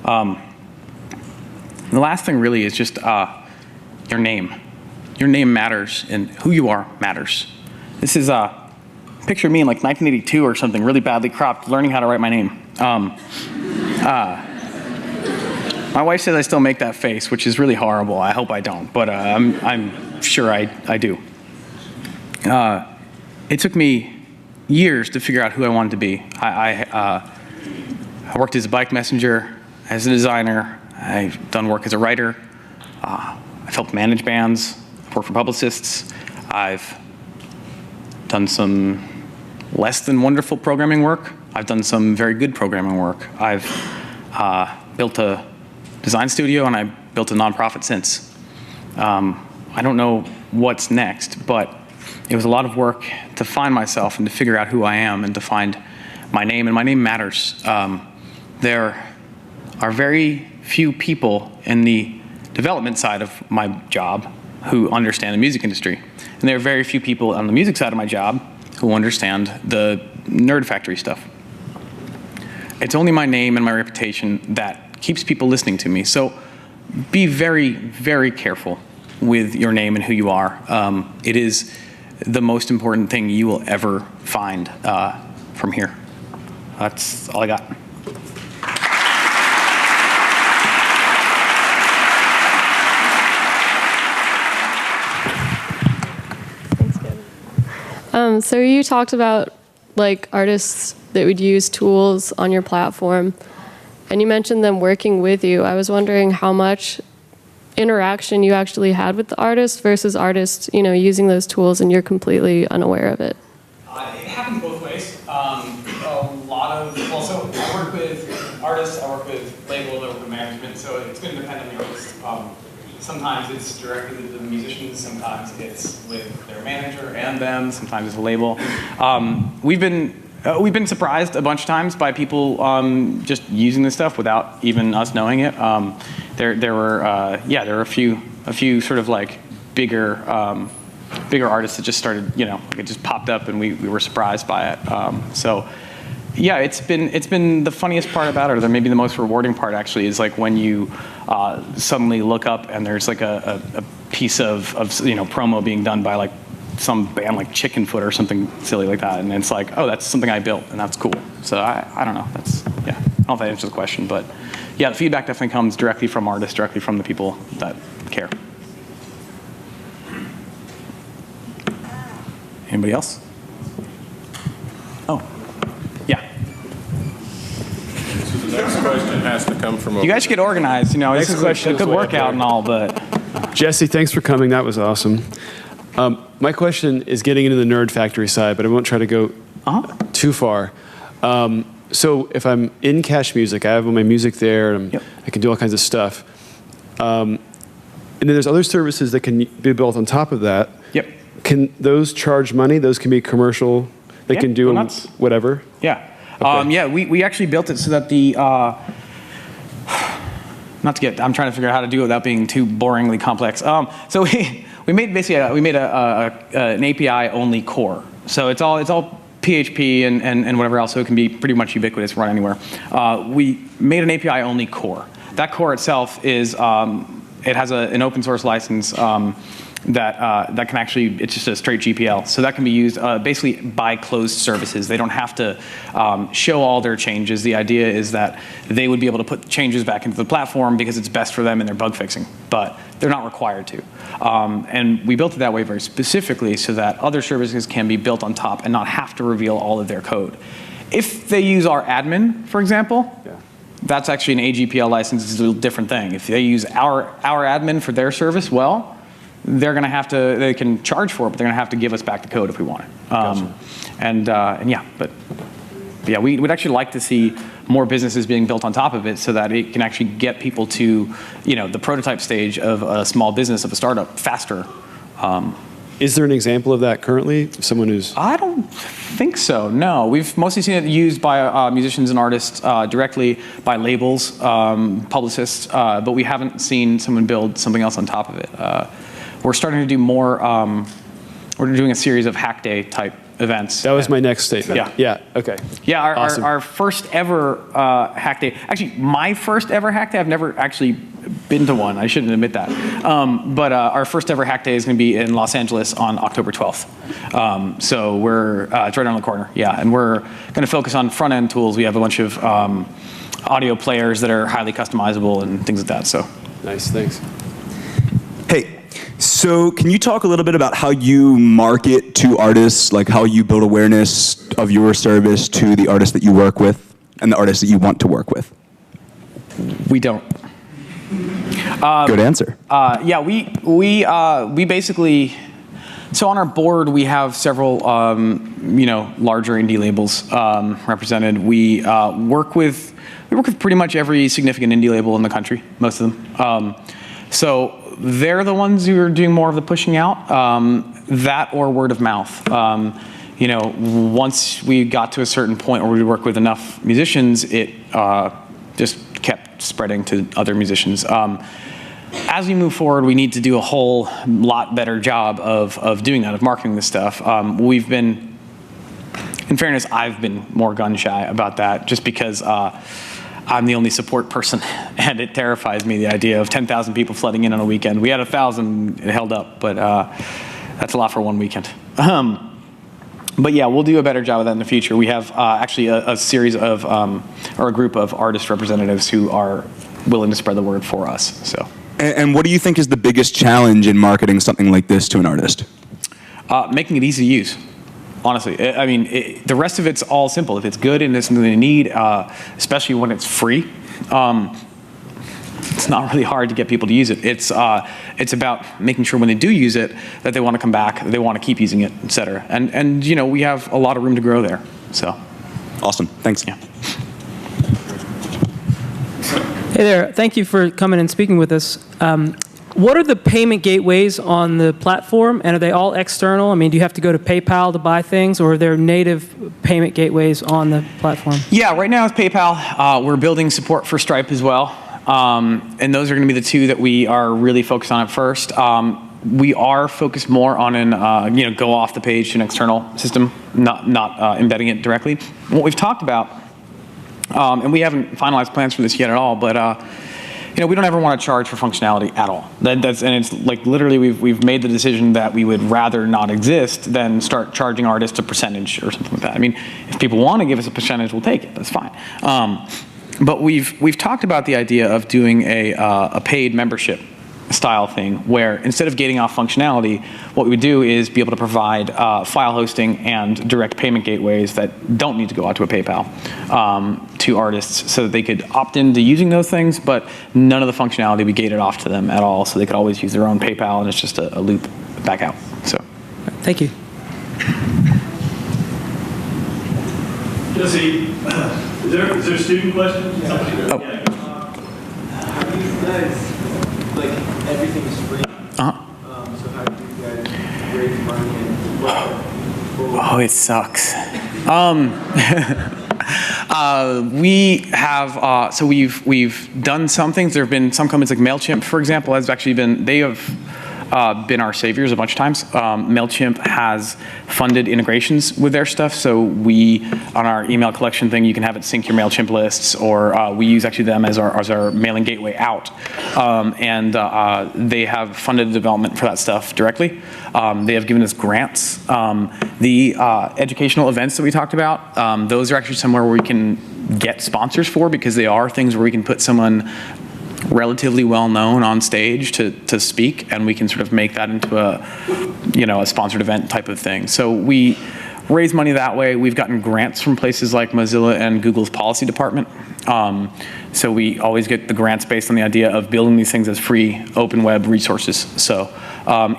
The last thing really is just your name. Your name matters, and who you are matters. This is a picture of me in like 1982 or something, really badly cropped, learning how to write my name. My wife says I still make that face, which is really horrible. I hope I don't, but I'm sure I do. It took me years to figure out who I wanted to be. I worked as a bike messenger, as a designer. I've done work as a writer. I've helped manage bands. I've worked for publicists. I've done some less than wonderful programming work. I've done some very good programming work. I've built a design studio, and I built a nonprofit since. I don't know what's next, but it was a lot of work to find myself and to figure out who I am and to find my name, and my name matters. There are very few people in the development side of my job who understand the music industry, and there are very few people on the music side of my job who understand the nerd factory stuff. It's only my name and my reputation that keeps people listening to me. So be very, very careful with your name and who you are. It is the most important thing you will ever find from here. That's all I got. Thanks, Kevin. So you talked about like artists that would use tools on your platform, and you mentioned them working with you. I was wondering how much interaction you actually had with the artist versus artists, using those tools and you're completely unaware of it. It happens both ways. So I work with artists, I work with labels, I work with management, so it's going to depend on the artist. Sometimes it's directly with the musicians, sometimes it's with their manager and them, sometimes it's a label. We've been surprised a bunch of times by people just using this stuff without even us knowing it. There were a few sort of like bigger artists that just started, it just popped up and we were surprised by it. So yeah, it's been the funniest part about it, or maybe the most rewarding part actually, is like when you suddenly look up and there's like a piece of promo being done by like some band like Chickenfoot or something silly like that, and it's like, oh, that's something I built, and that's cool. So I don't know. I don't know if that answers the question, but yeah, the feedback definitely comes directly from artists, directly from the people that care. Anybody else? Oh, yeah. So the next question has to come from. You guys should get organized. This is a good workout and all, but. Jesse, thanks for coming. That was awesome. My question is getting into the nerd factory side, but I won't try to go too far. So if I'm in Cash Music, I have all my music there, and I can do all kinds of stuff. And then there's other services that can be built on top of that. Yep. Can those charge money? Those can be commercial. They can do whatever. Yeah. Okay. We actually built it so that the. I'm trying to figure out how to do it without being too boringly complex. So we made an API only core. So it's all PHP and whatever else, so it can be pretty much ubiquitous, run anywhere. We made an API only core. That core itself is it has an open source license that can actually, it's just a straight GPL. So that can be used basically by closed services. They don't have to show all their changes. The idea is that they would be able to put changes back into the platform because it's best for them in their bug fixing, but they're not required to. And we built it that way very specifically so that other services can be built on top and not have to reveal all of their code. If they use our admin, for example, that's actually an AGPL license. It's a little different thing. If they use our admin for their service, well, they're going to have to, they can charge for it, but they're going to have to give us back the code if we want it. Gotcha. And yeah, but yeah, we would actually like to see more businesses being built on top of it so that it can actually get people to, you know, the prototype stage of a small business, of a startup, faster. Is there an example of that currently? Someone who's... I don't think so, no. We've mostly seen it used by musicians and artists directly, by labels, publicists, but we haven't seen someone build something else on top of it. We're starting to do more, we're doing a series of hack day type events. That was my next statement. Yeah. Yeah, okay. Yeah, Awesome. our first ever hack day, actually my first ever hack day, I've never actually been to one, I shouldn't admit that. But our first ever hack day is going to be in Los Angeles on October 12th. So we're, it's right around the corner, yeah. And we're going to focus on front end tools. We have a bunch of audio players that are highly customizable and things like that, so. Nice, thanks. Hey, so can you talk a little bit about how you market to artists, like how you build awareness of your service to the artists that you work with and the artists that you want to work with? We don't. Good answer. Yeah, we basically, so on our board we have several you know, larger indie labels represented. We work with pretty much every significant indie label in the country, most of them. So they're the ones who are doing more of the pushing out, that or word of mouth. You know, once we got to a certain point where we work with enough musicians, it just kept spreading to other musicians. As we move forward, we need to do a whole lot better job of doing that, of marketing this stuff. We've been, in fairness, I've been more gun shy about that just because I'm the only support person and it terrifies me, the idea of 10,000 people flooding in on a weekend. We had 1,000, it held up, but that's a lot for one weekend. But yeah, we'll do a better job of that in the future. We have actually a series of, or a group of artist representatives who are willing to spread the word for us, so. And what do you think is the biggest challenge in marketing something like this to an artist? Making it easy to use, honestly. I mean, the rest of it's all simple. If it's good and it's something they need, especially when it's free, it's not really hard to get people to use it. It's about making sure when they do use it that they want to come back, they want to keep using it, et cetera. And you know, we have a lot of room to grow there, so. Awesome, thanks. Yeah. Hey there, thank you for coming and speaking with us. What are the payment gateways on the platform, and are they all external? I mean, do you have to go to PayPal to buy things, or are there native payment gateways on the platform? Yeah, right now it's PayPal. We're building support for Stripe as well. And those are going to be the two that we are really focused on at first. We are focused more on an, you know, go off the page to an external system, not embedding it directly. What we've talked about, and we haven't finalized plans for this yet at all, but you know, we don't ever want to charge for functionality at all. And it's like literally we've made the decision that we would rather not exist than start charging artists a percentage or something like that. I mean, if people want to give us a percentage, we'll take it. That's fine. But we've talked about the idea of doing a paid membership style thing where instead of gating off functionality, what we would do is be able to provide file hosting and direct payment gateways that don't need to go out to a PayPal to artists so that they could opt into using those things, but none of the functionality be gated off to them at all, so they could always use their own PayPal and it's just a loop back out. So, Thank you. Jesse, is there student questions? Oh. How do you guys, like, everything is free? Uh-huh. So how do you guys raise money and what? Oh, it sucks. We have, so we've done some things. There have been some companies like MailChimp, for example, has actually been, they have been our saviors a bunch of times. MailChimp has funded integrations with their stuff, so we, on our email collection thing, you can have it sync your MailChimp lists, or we use actually them as our mailing gateway out. They have funded the development for that stuff directly. They have given us grants. The educational events that we talked about, those are actually somewhere where we can get sponsors for, because they are things where we can put someone relatively well-known on stage to speak, and we can sort of make that into a sponsored event type of thing. So we raise money that way. We've gotten grants from places like Mozilla and Google's policy department. So we always get the grants based on the idea of building these things as free open web resources. So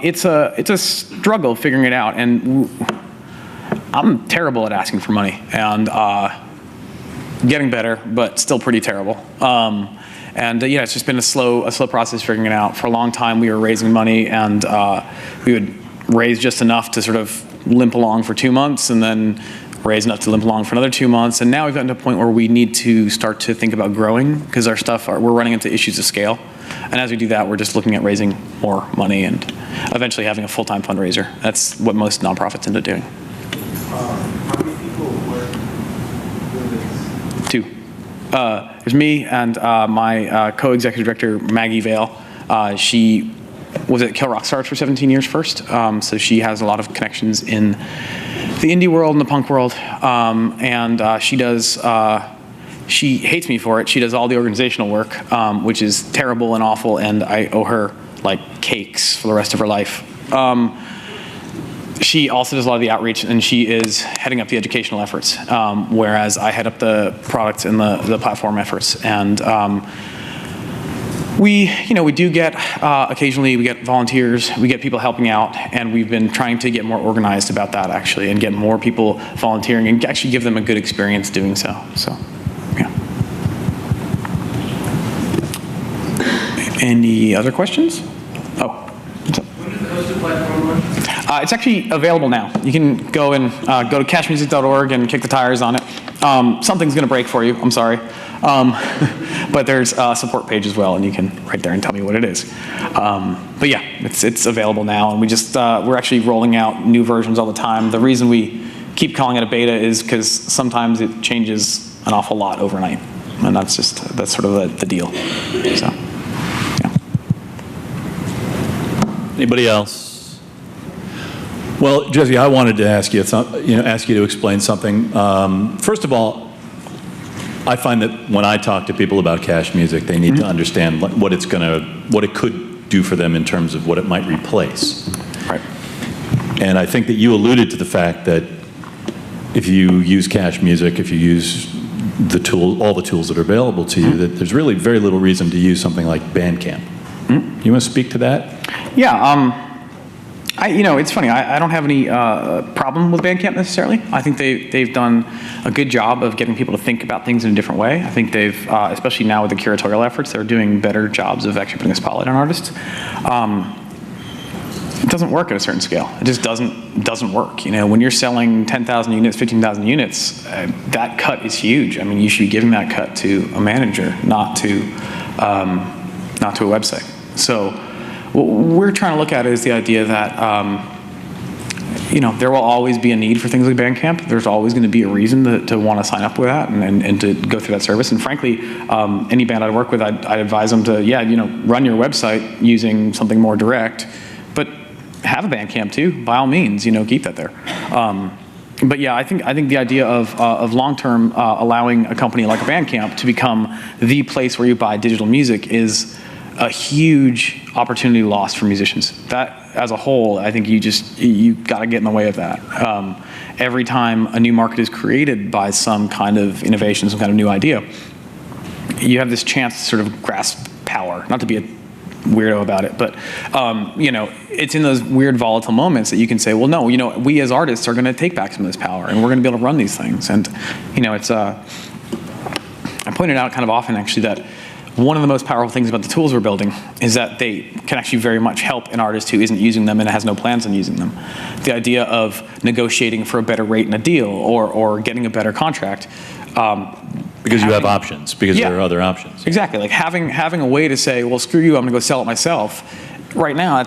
it's a struggle figuring it out, and I'm terrible at asking for money, and getting better, but still pretty terrible. Yeah, it's just been a slow process figuring it out. For a long time, we were raising money, and we would raise just enough to sort of limp along for 2 months, and then raise enough to limp along for another 2 months. And now we've gotten to a point where we need to start to think about growing, because our stuff, we're running into issues of scale. And as we do that, we're just looking at raising more money and eventually having a full-time fundraiser. That's what most nonprofits end up doing. How many people work with this? 2. There's me and my co-executive director, Maggie Vale. She was at Kill Rock Stars for 17 years first, so she has a lot of connections in the indie world and the punk world, she does, she hates me for it. She does all the organizational work, which is terrible and awful, and I owe her like cakes for the rest of her life. She also does a lot of the outreach, and she is heading up the educational efforts, whereas I head up the product and the platform efforts. And we do get, occasionally we get volunteers, we get people helping out, and we've been trying to get more organized about that actually, and get more people volunteering and actually give them a good experience doing so. So, yeah. Any other questions? Oh. When does the hosted platform launch? It's actually available now. You can go and go to cashmusic.org and kick the tires on it. Something's going to break for you. I'm sorry. But there's a support page as well, and you can write there and tell me what it is. But yeah, it's available now, and we're actually rolling out new versions all the time. The reason we keep calling it a beta is because sometimes it changes an awful lot overnight, and that's sort of the deal. So, yeah. Anybody else? Well, Jesse, I wanted to ask you to explain something. First of all, I find that when I talk to people about cash music, they need to understand what it could do for them in terms of what it might replace. Right. And I think that you alluded to the fact that if you use cash music, if you use all the tools that are available to you, that there's really very little reason to use something like Bandcamp. You want to speak to that? Yeah. It's funny. I don't have any problem with Bandcamp necessarily. I think they've done a good job of getting people to think about things in a different way. I think they've, especially now with the curatorial efforts, they're doing better jobs of actually putting a spotlight on artists. It doesn't work at a certain scale. It just doesn't work. When you're selling 10,000 units, 15,000 units, that cut is huge. I mean, you should be giving that cut to a manager, not to a website. So what we're trying to look at is the idea that there will always be a need for things like Bandcamp. There's always going to be a reason to want to sign up with that and to go through that service. And frankly, any band I work with, I'd advise them to, run your website using something more direct, but have a Bandcamp too, by all means, keep that there. But yeah, I think the idea of long-term allowing a company like a Bandcamp to become the place where you buy digital music is a huge opportunity lost for musicians. That, as a whole, I think you got to get in the way of that. Every time a new market is created by some kind of innovation, some kind of new idea, you have this chance to sort of grasp power. Not to be a weirdo about it, but it's in those weird volatile moments that you can say, well, no, we as artists are going to take back some of this power, and we're going to be able to run these things. And it's I pointed out kind of often actually that one of the most powerful things about the tools we're building is that they can actually very much help an artist who isn't using them and has no plans on using them. The idea of negotiating for a better rate in a deal or getting a better contract. Because you have options, because there are other options. Exactly, like having a way to say, well, screw you, I'm gonna go sell it myself. Right now,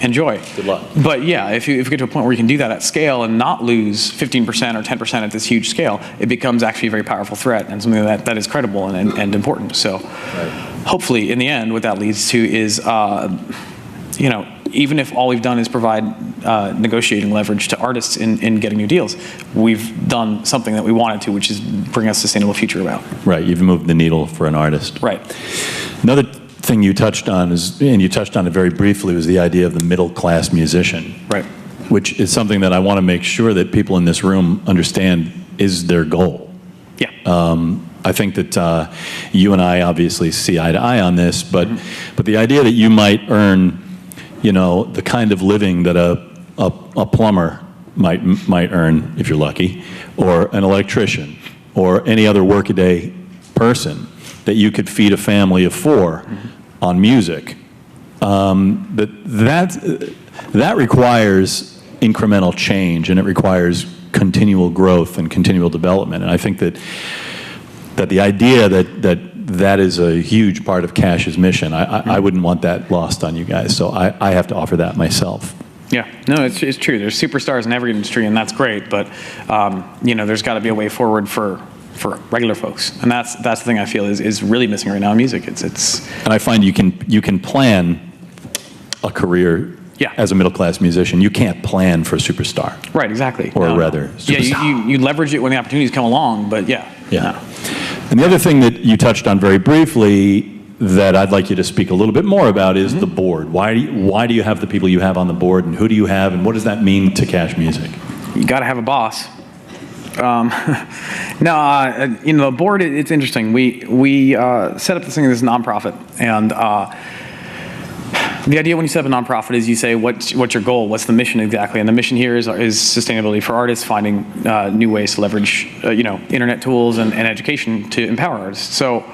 enjoy. Good luck. But yeah, if you get to a point where you can do that at scale and not lose 15% or 10% at this huge scale, it becomes actually a very powerful threat and something that is credible and important. So hopefully in the end, what that leads to is, even if all we've done is provide negotiating leverage to artists in getting new deals, we've done something that we wanted to, which is bring a sustainable future about. Right, you've moved the needle for an artist. Right. Another thing you touched on and you touched on it very briefly, was the idea of the middle-class musician. Right. Which is something that I want to make sure that people in this room understand is their goal. Yeah. I think that you and I obviously see eye to eye on this, but the idea that you might earn, the kind of living that a plumber might earn if you're lucky, or an electrician, or any other workaday person, that you could feed a family of 4 on music, that requires incremental change, and it requires continual growth and continual development. And I think that the idea that is a huge part of Cash's mission, I wouldn't want that lost on you guys. So I have to offer that myself. Yeah, no, it's true. There's superstars in every industry, and that's great. But there's got to be a way forward for regular folks, and that's the thing I feel is really missing right now in music. It's. And I find you can plan a career. Yeah. As a middle-class musician, you can't plan for a superstar. Right, exactly. Or rather, superstar. Yeah, you leverage it when the opportunities come along, but yeah. Yeah. No. And the other thing that you touched on very briefly that I'd like you to speak a little bit more about is the board. Why do you have the people you have on the board, and who do you have, and what does that mean to Cash Music? You got to have a boss. The board, it's interesting. We set up this thing as a nonprofit, and the idea when you set up a nonprofit is you say, what's your goal? What's the mission exactly? And the mission here is sustainability for artists, finding new ways to leverage, internet tools and education to empower artists. So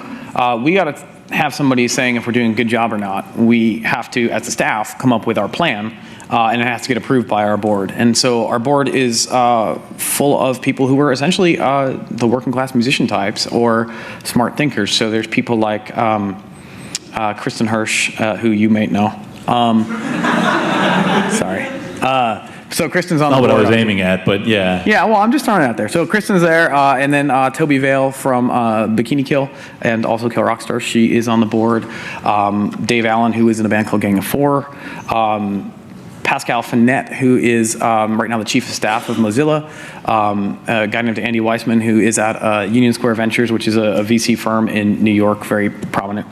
we got to have somebody saying if we're doing a good job or not. We have to, as a staff, come up with our plan, and it has to get approved by our board. And so our board is full of people who are essentially the working class musician types or smart thinkers. So there's people like Kristen Hirsch, who you may know. Sorry. So Kristen's on the board. Not what I was aiming at, but yeah. Yeah, well, I'm just throwing it out there. So Kristen's there, and then Toby Vale from Bikini Kill, and also Kill Rockstar. She is on the board. Dave Allen, who is in a band called Gang of Four. Pascal Finette, who is right now the chief of staff of Mozilla. A guy named Andy Weissman, who is at Union Square Ventures, which is a VC firm in New York, very prominent.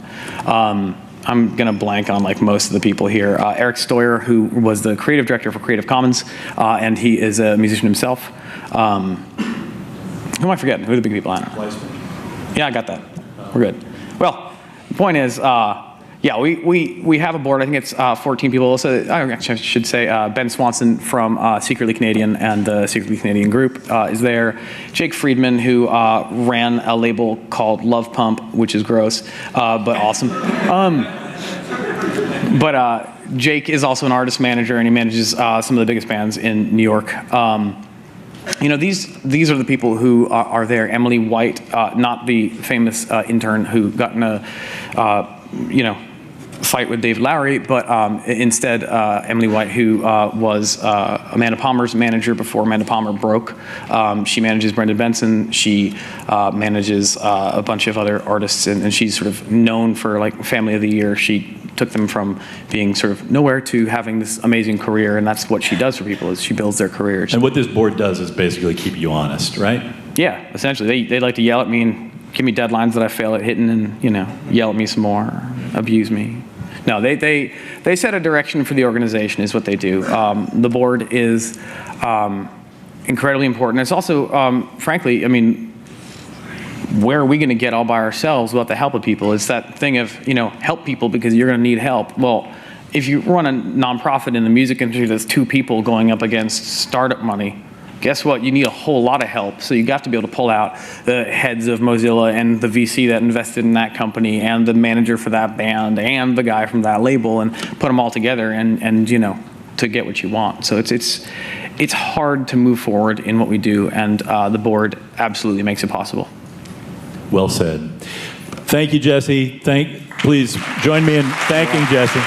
I'm going to blank on most of the people here. Eric Stoyer, who was the creative director for Creative Commons, and he is a musician himself. Who am I forgetting? Who are the big people? I don't know. Yeah, I got that. We're good. Well, the point is, yeah, we have a board. I think it's 14 people. So I should say Ben Swanson from Secretly Canadian and the Secretly Canadian group is there. Jake Friedman, who ran a label called Love Pump, which is gross, but awesome. But Jake is also an artist manager, and he manages some of the biggest bands in New York. These are the people who are there. Emily White, not the famous intern who got in a fight with David Lowery, but instead Emily White, who was Amanda Palmer's manager before Amanda Palmer broke. She manages Brendan Benson. She manages a bunch of other artists, and she's sort of known for Family of the Year. She took them from being sort of nowhere to having this amazing career, and that's what she does for people, is she builds their careers. And what this board does is basically keep you honest, right? Yeah, essentially. They like to yell at me and give me deadlines that I fail at hitting, and yell at me some more, abuse me. No, they set a direction for the organization is what they do. The board is incredibly important. It's also, frankly, where are we going to get all by ourselves without the help of people? It's that thing of, help people because you're going to need help. Well, if you run a nonprofit in the music industry that's 2 people going up against startup money, guess what? You need a whole lot of help. So you got to be able to pull out the heads of Mozilla and the VC that invested in that company and the manager for that band and the guy from that label and put them all together and to get what you want. So it's hard to move forward in what we do, and the board absolutely makes it possible. Well said. Thank you, Jesse. Please join me in thanking Jesse.